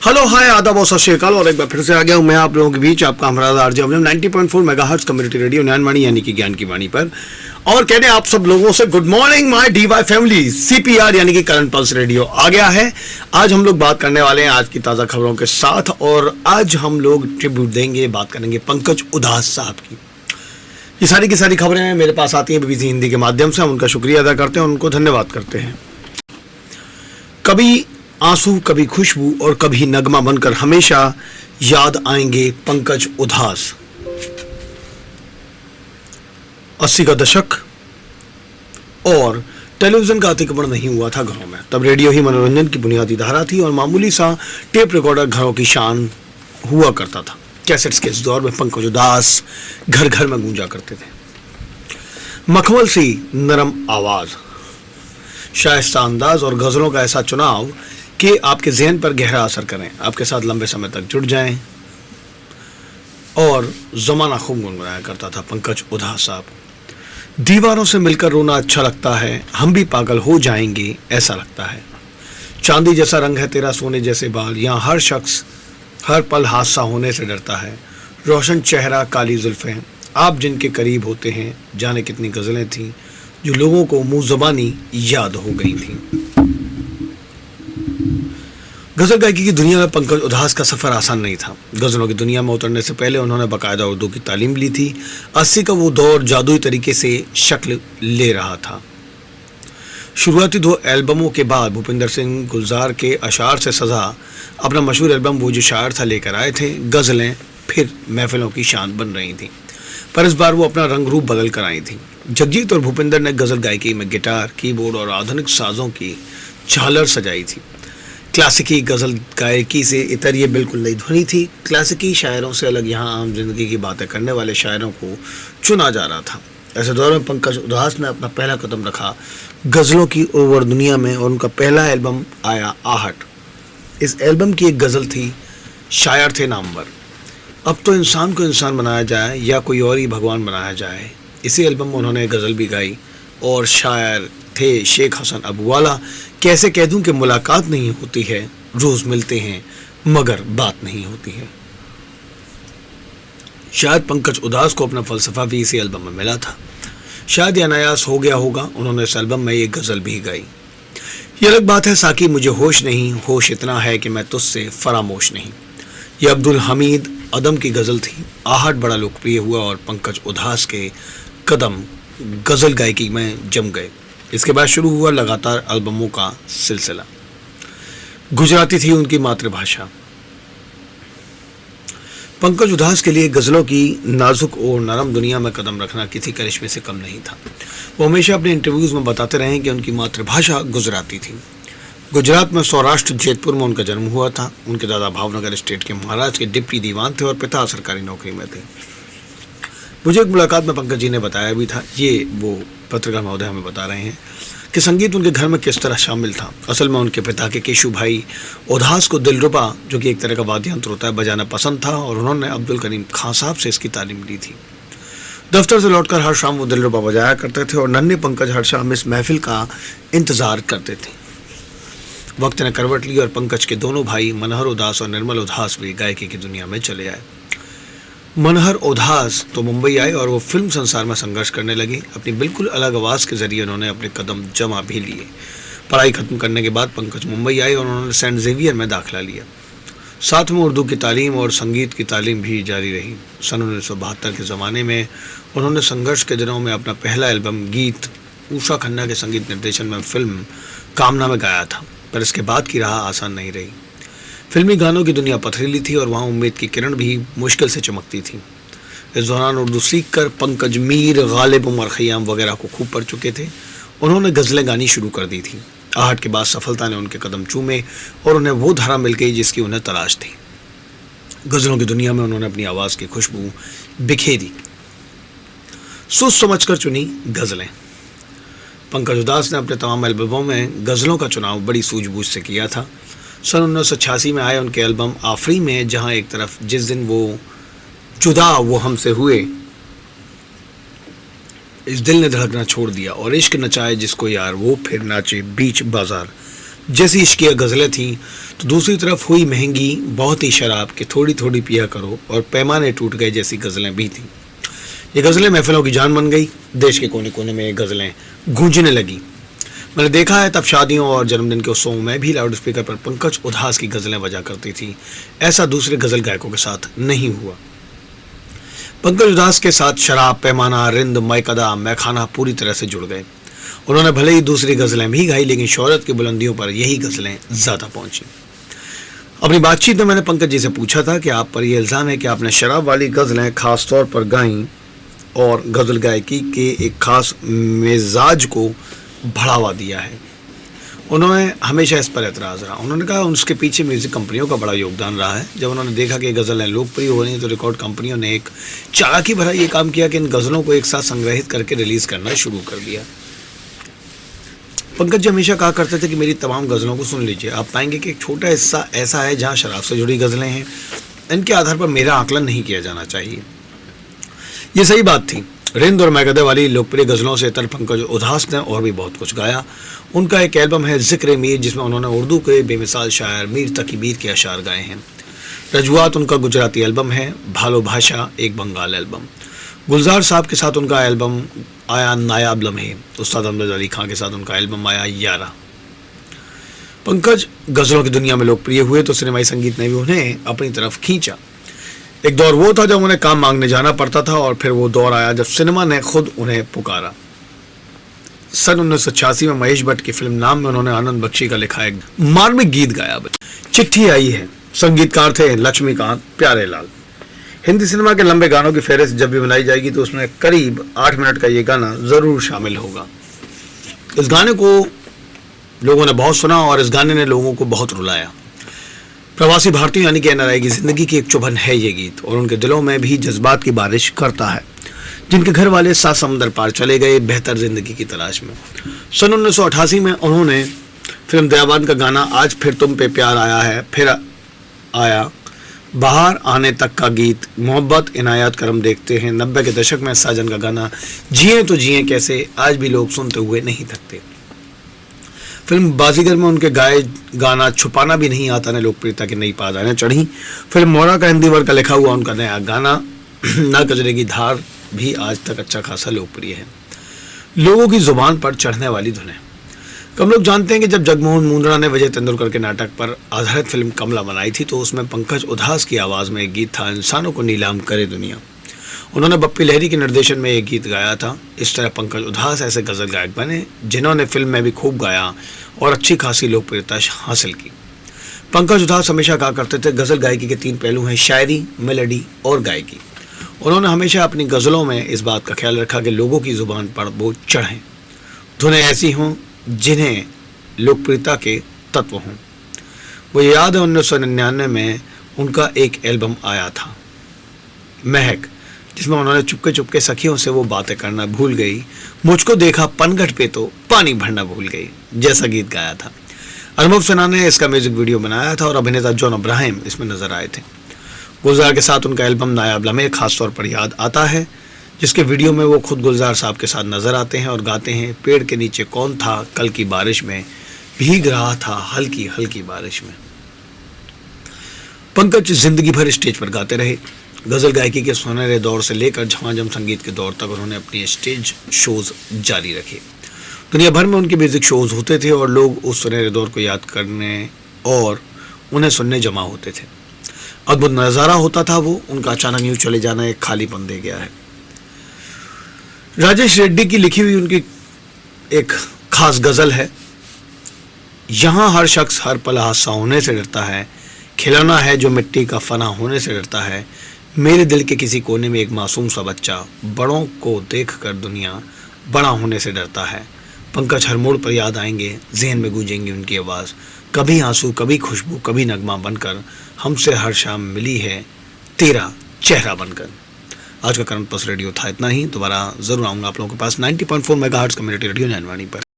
Hello hi आदाब और सत श्री अकाल। और एक बार फिर से आ गया हूँ मैं आप लोगों के बीच, आपका हमारा RJ 90.4 megahertz community radio Gyanvani यानी कि ज्ञान की वाणी पर। और कहते हैं आप सब लोगों से good morning my DY family. CPR यानी कि करंट पल्स रेडियो आ गया है। आज हम लोग बात करने वाले हैं आज की ताज़ा खबरों के साथ, और आज हम लोग ट्रिब्यूट देंगे, बात करेंगे पंकज उधास साहब की। ये सारी की सारी खबरें मेरे पास आती हैं बीबीसी हिंदी के माध्यम से। हम उनका शुक्रिया अदा करते हैं, उनको धन्यवाद करते हैं। कभी आंसू, कभी खुशबू और कभी नगमा बनकर हमेशा याद आएंगे पंकज उधास। 80 का दशक और टेलीविजन का अतिक्रमण नहीं हुआ था घरों में। तब रेडियो ही मनोरंजन की बुनियादी धारा थी और मामूली सा टेप रिकॉर्डर घरों की शान हुआ करता था। कैसेट्स के इस दौर में पंकज उधास घर घर में गूंजा करते थे। मखमल सी नरम आवाज, शाइस्ता अंदाज और गजलों का ऐसा चुनाव कि आपके ज़हन पर गहरा असर करें, आपके साथ लंबे समय तक जुड़ जाएं। और ज़माना खूब गुनगुनाया करता था पंकज उधास साहब। दीवारों से मिलकर रोना अच्छा लगता है, हम भी पागल हो जाएंगे ऐसा लगता है। चांदी जैसा रंग है तेरा, सोने जैसे बाल, यहाँ हर शख्स हर पल हादसा होने से डरता है। रोशन चेहरा, काली जुल्फें, आप जिनके करीब होते हैं। जाने कितनी गज़लें थीं जो लोगों को मुँह ज़बानी याद हो गई थीं। गजल गायकी की दुनिया में पंकज उधास का सफ़र आसान नहीं था। गज़लों की दुनिया में उतरने से पहले उन्होंने बाकायदा उर्दू की तालीम ली थी। 80 का वो दौर जादुई तरीके से शक्ल ले रहा था। शुरुआती 2 एल्बमों के बाद भूपिंदर सिंह गुलजार के अशार से सजा अपना मशहूर एल्बम वो जो शायर था लेकर आए थे। गज़लें फिर महफिलों की शान बन रही थीं, पर इस बार वो अपना रंग रूप बदल कर आई थी। जगजीत और भूपिंदर ने गज़ल गायकी में गिटार, कीबोर्ड और आधुनिक साज़ों की झालर सजाई थी। क्लासिकी गज़ल गायकी से इतर ये बिल्कुल नई ध्वनि थी। क्लासिकी शायरों से अलग यहाँ आम जिंदगी की बातें करने वाले शायरों को चुना जा रहा था। ऐसे दौर में पंकज उधास ने अपना पहला कदम रखा गज़लों की ओवर दुनिया में, और उनका पहला एल्बम आया आहट। इस एल्बम की एक गज़ल थी शायर थे नामवर। अब तो इंसान को इंसान बनाया जाए या कोई और ही भगवान बनाया जाए। इसी एल्बम में उन्होंने गज़ल भी गाई और शायर थे शेख हसन अबूवाला। कैसे कह दूं कि मुलाकात नहीं होती है, रोज़ मिलते हैं मगर बात नहीं होती है। शायद पंकज उधास को अपना फ़लसफ़ा भी इसी एल्बम में मिला था। शायद ये अनायास हो गया होगा, उन्होंने इस एल्बम में ये गज़ल भी गाई। ये अलग बात है साकी मुझे होश नहीं, होश इतना है कि मैं तुझसे फरामोश नहीं। ये अब्दुल हमीद अदम की गज़ल थी। आहट बड़ा लोकप्रिय हुआ और पंकज उधास के कदम गज़ल गायकी में जम गए। इसके बाद शुरू हुआ लगातार एल्बमों का सिलसिला। गुजराती थी उनकी मातृभाषा। पंकज उधास के लिए गज़लों की नाजुक और नरम दुनिया में कदम रखना किसी करिश्मे से कम नहीं था। वो हमेशा अपने इंटरव्यूज़ में बताते रहे कि उनकी मातृभाषा गुजराती थी। गुजरात में सौराष्ट्र जैतपुर में उनका जन्म हुआ था। उनके दादा भावनगर स्टेट के महाराज के डिप्टी दीवान थे और पिता सरकारी नौकरी में थे। मुझे एक मुलाकात में पंकज जी ने बताया भी था, ये वो पत्रकार महोदय हमें बता रहे हैं, कि संगीत उनके घर में किस तरह शामिल था। असल में उनके पिता के केशु भाई उधास को दिलरुबा, जो कि एक तरह का वाद्य यंत्र होता है, बजाना पसंद था और उन्होंने अब्दुल करीम खान साहब से इसकी तालीम ली थी। दफ्तर से लौटकर हर शाम वो दिलरुबा बजाया करते थे और नन्हे पंकज हर शाम इस महफिल का इंतज़ार करते थे। वक्त ने करवट ली और पंकज के दोनों भाई मनहर उधास और निर्मल उधास भी गायकी की दुनिया में चले आए। मनहर उधास तो मुंबई आए और वो फिल्म संसार में संघर्ष करने लगे। अपनी बिल्कुल अलग आवाज़ के जरिए उन्होंने अपने कदम जमा भी लिए। पढ़ाई खत्म करने के बाद पंकज मुंबई आए और उन्होंने सेंट जेवियर में दाखिला लिया। साथ में उर्दू की तालीम और संगीत की तालीम भी जारी रही। सन 1972 के ज़माने में उन्होंने संघर्ष के दिनों में अपना पहला एल्बम गीत उषा खन्ना के संगीत निर्देशन में फिल्म कामना में गाया था, पर इसके बाद की राह आसान नहीं रही। फिल्मी गानों की दुनिया पथरीली थी और वहाँ उम्मीद की किरण भी मुश्किल से चमकती थी। इस दौरान उर्दू सीखकर पंकज मीर, गालिब, उमर खयाम वगैरह को खूब पढ़ चुके थे। उन्होंने गज़लें गानी शुरू कर दी थी। आहट के बाद सफलता ने उनके कदम चूमे और उन्हें वो धारा मिल गई जिसकी उन्हें तलाश थी। गज़लों की दुनिया में उन्होंने अपनी आवाज़ की खुशबू बिखेरी, सोच समझ कर चुनी गज़लें। पंकज उधास ने अपने तमाम एल्बमों में गज़लों का चुनाव बड़ी सूझबूझ से किया था। सन 1986 में आए उनके एल्बम आफरी में, जहां एक तरफ जिस दिन वो जुदा वो हमसे हुए, इस दिल ने धड़कना छोड़ दिया और इश्क नचाए जिसको यार वो फिर नाचे बीच बाजार, जैसी इश्किया गज़लें थीं तो दूसरी तरफ हुई महंगी बहुत ही शराब कि थोड़ी थोड़ी पिया करो और पैमाने टूट गए जैसी गज़लें भी थीं। ये गज़लें महफिलों की जान बन गई। देश के कोने कोने में ये गज़लें गूंजने लगी। मैंने देखा है तब शादियों और जन्मदिन के उत्सवों में भी लाउड स्पीकर पर पंकज उधास की गज़लें बजा करती थी। ऐसा दूसरे गज़ल गायकों के साथ नहीं हुआ। पंकज उधास के साथ शराब, पैमाना, रिंद, मैकदा, मैखाना पूरी तरह से जुड़ गए। उन्होंने भले ही दूसरी गज़लें भी गाई लेकिन शोहरत की बुलंदियों पर यही गज़लें ज़्यादा पहुंची। अपनी बातचीत में मैंने पंकज जी से पूछा था कि आप पर यह इल्ज़ाम है कि आपने शराब वाली गज़लें खास तौर पर गाईं और गज़ल गायकी के एक खास मिजाज को बढ़ावा दिया है। उन्होंने हमेशा इस पर एतराज़ रहा। उन्होंने कहा उसके पीछे म्यूज़िक कंपनियों का बड़ा योगदान रहा है। जब उन्होंने देखा कि गज़लें लोकप्रिय हो रही हैं तो रिकॉर्ड कंपनियों ने एक चालाकी भरा ये काम किया कि इन गज़लों को एक साथ संग्रहित करके रिलीज़ करना शुरू कर दिया। पंकज जी हमेशा कहा करते थे कि मेरी तमाम गज़लों को सुन लीजिए, आप पाएंगे कि एक छोटा हिस्सा ऐसा है जहाँ शराब से जुड़ी गज़लें हैं। इनके आधार पर मेरा आकलन नहीं किया जाना चाहिए। ये सही बात थी। रिंद और मैकदे वाली लोकप्रिय गज़लों से इतर पंकज उधास ने और भी बहुत कुछ गाया। उनका एक एल्बम है ज़िक्र मीर, जिसमें उन्होंने उर्दू के बेमिसाल शायर मीर तकी मीर के अशार गाए हैं। रजवात उनका गुजराती एल्बम है। भालो भाषा एक बंगाल एल्बम। गुलजार साहब के साथ उनका एल्बम आया नायाब लम्हे। उस्ताद अहमद अली खां के साथ उनका एल्बम आया यारा। पंकज गज़लों की दुनिया में लोकप्रिय हुए तो सिनेमाई संगीत ने भी उन्हें अपनी तरफ खींचा। एक दौर वो था जब उन्हें काम मांगने जाना पड़ता था और फिर वो दौर आया जब सिनेमा ने खुद उन्हें पुकारा। सन 1986 में महेश भट्ट की फिल्म नाम में उन्होंने आनंद बख्शी का लिखा एक मार्मिक गीत गाया। चिट्ठी आई है। संगीतकार थे लक्ष्मीकांत प्यारेलाल। हिंदी सिनेमा के लंबे गानों की फहरिस्त जब भी बनाई जाएगी तो उसमें करीब 8 मिनट का ये गाना ज़रूर शामिल होगा। इस गाने को लोगों ने बहुत सुना और इस गाने ने लोगों को बहुत रुलाया। प्रवासी भारतीयों यानी कि एनआरआई की ज़िंदगी की एक चुभन है ये गीत और उनके दिलों में भी जज्बात की बारिश करता है, जिनके घर वाले 7 समंदर पार चले गए बेहतर ज़िंदगी की तलाश में। सन 1988 में उन्होंने फिल्म दयाबान का गाना आज फिर तुम पे प्यार आया है, फिर आया, बाहर आने तक का गीत, मोहब्बत, इनायत करम देखते हैं, 90 के दशक में साजन का गाना जिए तो जिए कैसे आज भी लोग सुनते हुए नहीं थकते। फिल्म बाजीगर में उनके गाए गाना छुपाना भी नहीं आता ने लोकप्रियता की नई पायदानें चढ़ी। फिल्म मोरा का हिंदी वर्ग का लिखा हुआ उनका नया गाना ना कजरे की धार भी आज तक अच्छा खासा लोकप्रिय है। लोगों की जुबान पर चढ़ने वाली धुनें। कम लोग जानते हैं कि जब जगमोहन मुंदड़ा ने विजय तेंदुलकर के नाटक पर आधारित फिल्म कमला बनाई थी तो उसमें पंकज उधास की आवाज़ में एक गीत था, इंसानों को नीलाम करे दुनिया। उन्होंने बप्पी लहरी के निर्देशन में एक गीत गाया था। इस तरह पंकज उधास ऐसे गज़ल गायक बने जिन्होंने फिल्म में भी खूब गाया और अच्छी खासी लोकप्रियता हासिल की। पंकज उधास हमेशा कहा करते थे गज़ल गायकी के 3 पहलू हैं, शायरी, मेलोडी और गायकी। उन्होंने हमेशा अपनी गज़लों में इस बात का ख्याल रखा कि लोगों की ज़ुबान पर वो चढ़ें, धुनें ऐसी हों जिन्हें लोकप्रियता के तत्व हों। वो याद है 1999 में उनका एक एल्बम आया था महक, जिसमें उन्होंने चुपके चुपके सखियों से वो बातें करना भूल गई, मुझको देखा पनघट पे तो पानी भरना भूल गई जैसा गीत गाया था। अनुभव सिन्हा ने इसका म्यूजिक वीडियो बनाया था और अभिनेता जॉन अब्राहम इसमें नजर आए थे। गुलजार के साथ उनका एल्बम नायाब लम्हे खासतौर पर याद आता है, जिसके वीडियो में वो खुद गुलजार साहब के साथ नजर आते हैं और गाते हैं, पेड़ के नीचे कौन था कल की बारिश में, भीग रहा था हल्की हल्की बारिश में। पंकज जिंदगी भर स्टेज पर गाते रहे। गज़ल गायकी के सुनहरे दौर से लेकर झमाझम संगीत के दौर तक उन्होंने अपने स्टेज शोज जारी रखे। दुनिया भर में उनके म्यूजिक शोज होते थे और लोग उस सुनहरे दौर को याद करने और उन्हें सुनने जमा होते थे। अद्भुत नज़ारा होता था वो। उनका अचानक यूँ चले जाना एक खालीपन दे गया है। राजेश रेड्डी की लिखी हुई उनकी एक खास गज़ल है, यहाँ हर शख्स हर पल हादसा होने से डरता है, खिलौना है जो मिट्टी का फना होने से डरता है, मेरे दिल के किसी कोने में एक मासूम सा बच्चा बड़ों को देखकर दुनिया बड़ा होने से डरता है। पंकज हर मोड़ पर याद आएंगे, जहन में गूंजेंगी उनकी आवाज़, कभी आंसू कभी खुशबू कभी नगमा बनकर हमसे हर शाम मिली है तेरा चेहरा बनकर। आज का करंट पल्स रेडियो था इतना ही। दोबारा ज़रूर आऊँगा आप लोगों के पास 90.4 मेगाहर्ट्ज़ कम्युनिटी रेडियो नैनवानी पर।